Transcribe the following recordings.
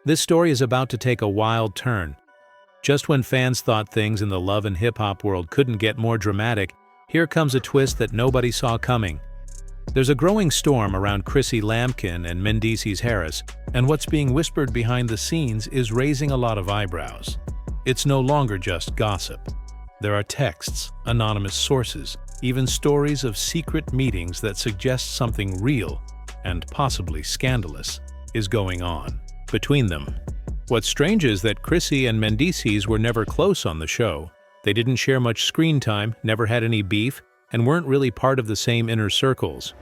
This story is about to take a wild turn. Just when fans thought things in the love and hip-hop world couldn't get more dramatic, here comes a twist that nobody saw coming. There's a growing storm around Chrissy Lampkin and Mendeecees Harris, and what's being whispered behind the scenes is raising a lot of eyebrows. It's no longer just gossip. There are texts, anonymous sources, even stories of secret meetings that suggest something real, and possibly scandalous, is going on between them. What's strange is that Chrissy and Mendeecees were never close on the show. They didn't share much screen time, never had any beef, and weren't really part of the same inner circles.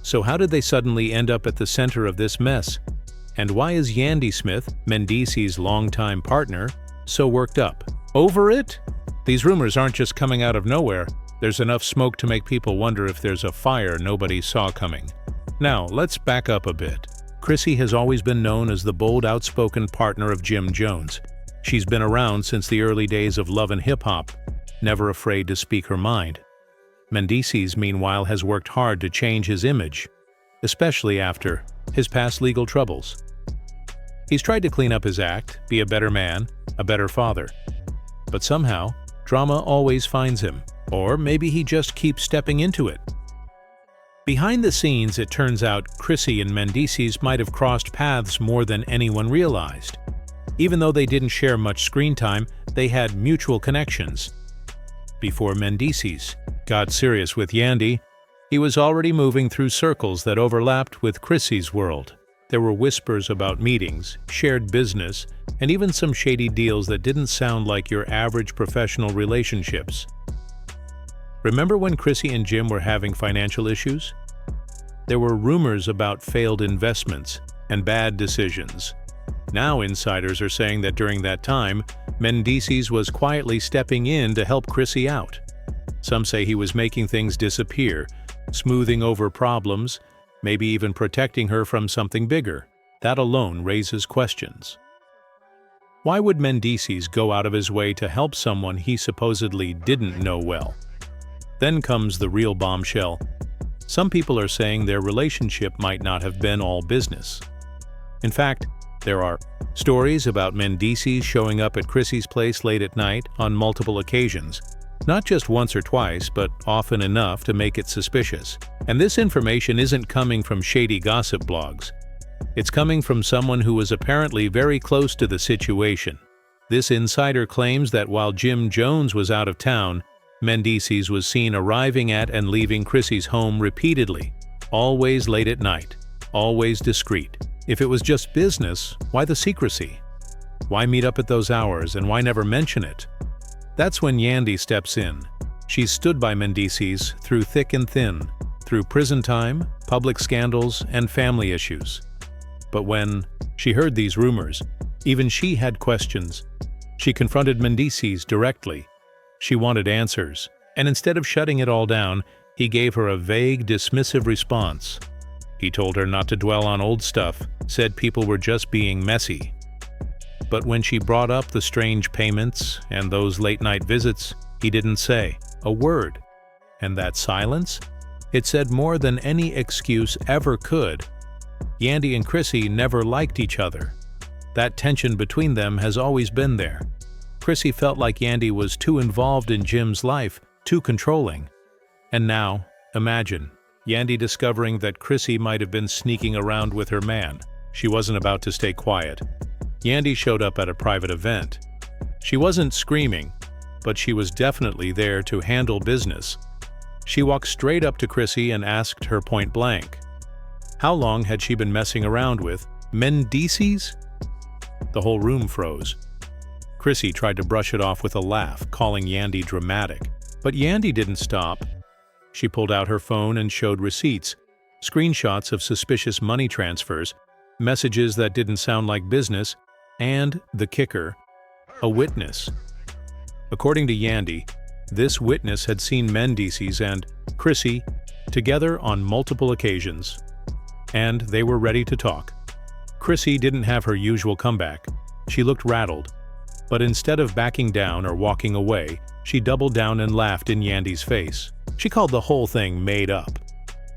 So how did they suddenly end up at the center of this mess? And why is Yandy Smith, Mendeecees' longtime partner, so worked up over it? These rumors aren't just coming out of nowhere. There's enough smoke to make people wonder if there's a fire nobody saw coming. Now, let's back up a bit. Chrissy has always been known as the bold, outspoken partner of Jim Jones. She's been around since the early days of love and hip-hop, never afraid to speak her mind. Mendeecees, meanwhile, has worked hard to change his image, especially after his past legal troubles. He's tried to clean up his act, be a better man, a better father. But somehow, drama always finds him, or maybe he just keeps stepping into it. Behind the scenes, it turns out Chrissy and Mendeecees might have crossed paths more than anyone realized. Even though they didn't share much screen time, they had mutual connections. Before Mendeecees got serious with Yandy, he was already moving through circles that overlapped with Chrissy's world. There were whispers about meetings, shared business, and even some shady deals that didn't sound like your average professional relationships. Remember when Chrissy and Jim were having financial issues? There were rumors about failed investments and bad decisions. Now insiders are saying that during that time, Mendeecees was quietly stepping in to help Chrissy out. Some say he was making things disappear, smoothing over problems, maybe even protecting her from something bigger. That alone raises questions. Why would Mendeecees go out of his way to help someone he supposedly didn't know well? Then comes the real bombshell. Some people are saying their relationship might not have been all business. In fact, there are stories about Mendeecees showing up at Chrissy's place late at night on multiple occasions. Not just once or twice, but often enough to make it suspicious. And this information isn't coming from shady gossip blogs. It's coming from someone who was apparently very close to the situation. This insider claims that while Jim Jones was out of town, Mendeecees was seen arriving at and leaving Chrissy's home repeatedly, always late at night, always discreet. If it was just business, why the secrecy? Why meet up at those hours, and why never mention it? That's when Yandy steps in. She's stood by Mendeecees through thick and thin, through prison time, public scandals, and family issues. But when she heard these rumors, even she had questions. She confronted Mendeecees directly. She wanted answers, and instead of shutting it all down, he gave her a vague, dismissive response. He told her not to dwell on old stuff, said people were just being messy. But when she brought up the strange payments and those late-night visits, he didn't say a word. And that silence? It said more than any excuse ever could. Yandy and Chrissy never liked each other. That tension between them has always been there. Chrissy felt like Yandy was too involved in Jim's life, too controlling. And now, imagine, Yandy discovering that Chrissy might have been sneaking around with her man. She wasn't about to stay quiet. Yandy showed up at a private event. She wasn't screaming, but she was definitely there to handle business. She walked straight up to Chrissy and asked her point blank, how long had she been messing around with Mendeecees? The whole room froze. Chrissy tried to brush it off with a laugh, calling Yandy dramatic. But Yandy didn't stop. She pulled out her phone and showed receipts, screenshots of suspicious money transfers, messages that didn't sound like business, and, the kicker, a witness. According to Yandy, this witness had seen Mendeecees and Chrissy together on multiple occasions, and they were ready to talk. Chrissy didn't have her usual comeback. She looked rattled. But instead of backing down or walking away, she doubled down and laughed in Yandy's face. She called the whole thing made up.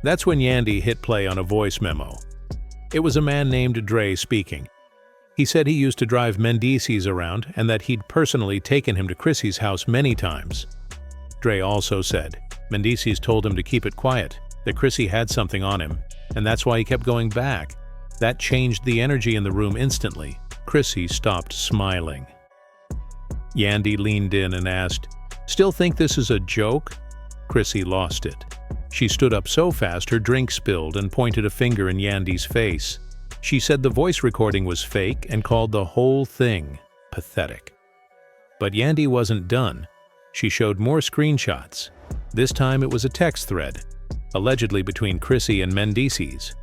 That's when Yandy hit play on a voice memo. It was a man named Dre speaking. He said he used to drive Mendeecees around and that he'd personally taken him to Chrissy's house many times. Dre also said Mendeecees told him to keep it quiet, that Chrissy had something on him, and that's why he kept going back. That changed the energy in the room instantly. Chrissy stopped smiling. Yandy leaned in and asked, "Still think this is a joke?" Chrissy lost it. She stood up so fast her drink spilled and pointed a finger in Yandy's face. She said the voice recording was fake and called the whole thing pathetic. But Yandy wasn't done. She showed more screenshots. This time it was a text thread, allegedly between Chrissy and Mendeecees.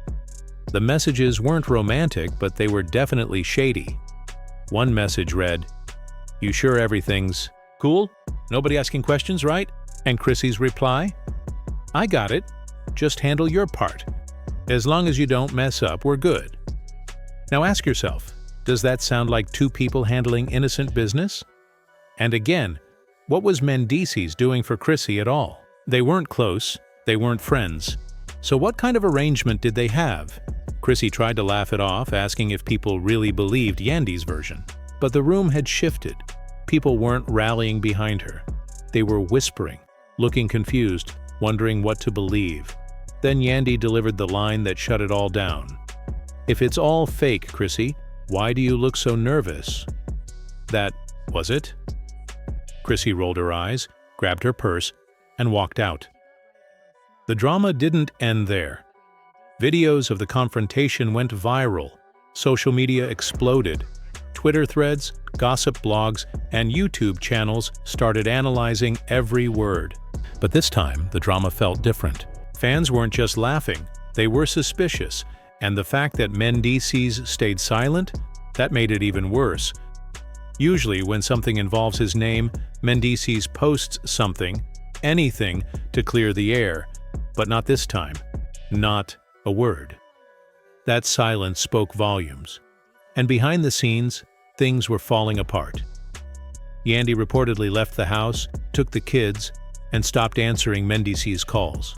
The messages weren't romantic, but they were definitely shady. One message read, "You sure everything's cool? Nobody asking questions, right?" And Chrissy's reply, "I got it. Just handle your part. As long as you don't mess up, we're good." Now ask yourself, does that sound like two people handling innocent business? And again, what was Mendeecees doing for Chrissy at all? They weren't close, they weren't friends. So what kind of arrangement did they have? Chrissy tried to laugh it off, asking if people really believed Yandy's version. But the room had shifted. People weren't rallying behind her. They were whispering, looking confused, wondering what to believe. Then Yandy delivered the line that shut it all down. "If it's all fake, Chrissy, why do you look so nervous?" That was it? Chrissy rolled her eyes, grabbed her purse, and walked out. The drama didn't end there. Videos of the confrontation went viral. Social media exploded. Twitter threads, gossip blogs, and YouTube channels started analyzing every word. But this time, the drama felt different. Fans weren't just laughing, they were suspicious, and the fact that Mendeecees stayed silent, that made it even worse. Usually, when something involves his name, Mendeecees posts something, anything, to clear the air, but not this time. Not a word. That silence spoke volumes. And behind the scenes, things were falling apart. Yandy reportedly left the house, took the kids, and stopped answering Mendeecees' calls.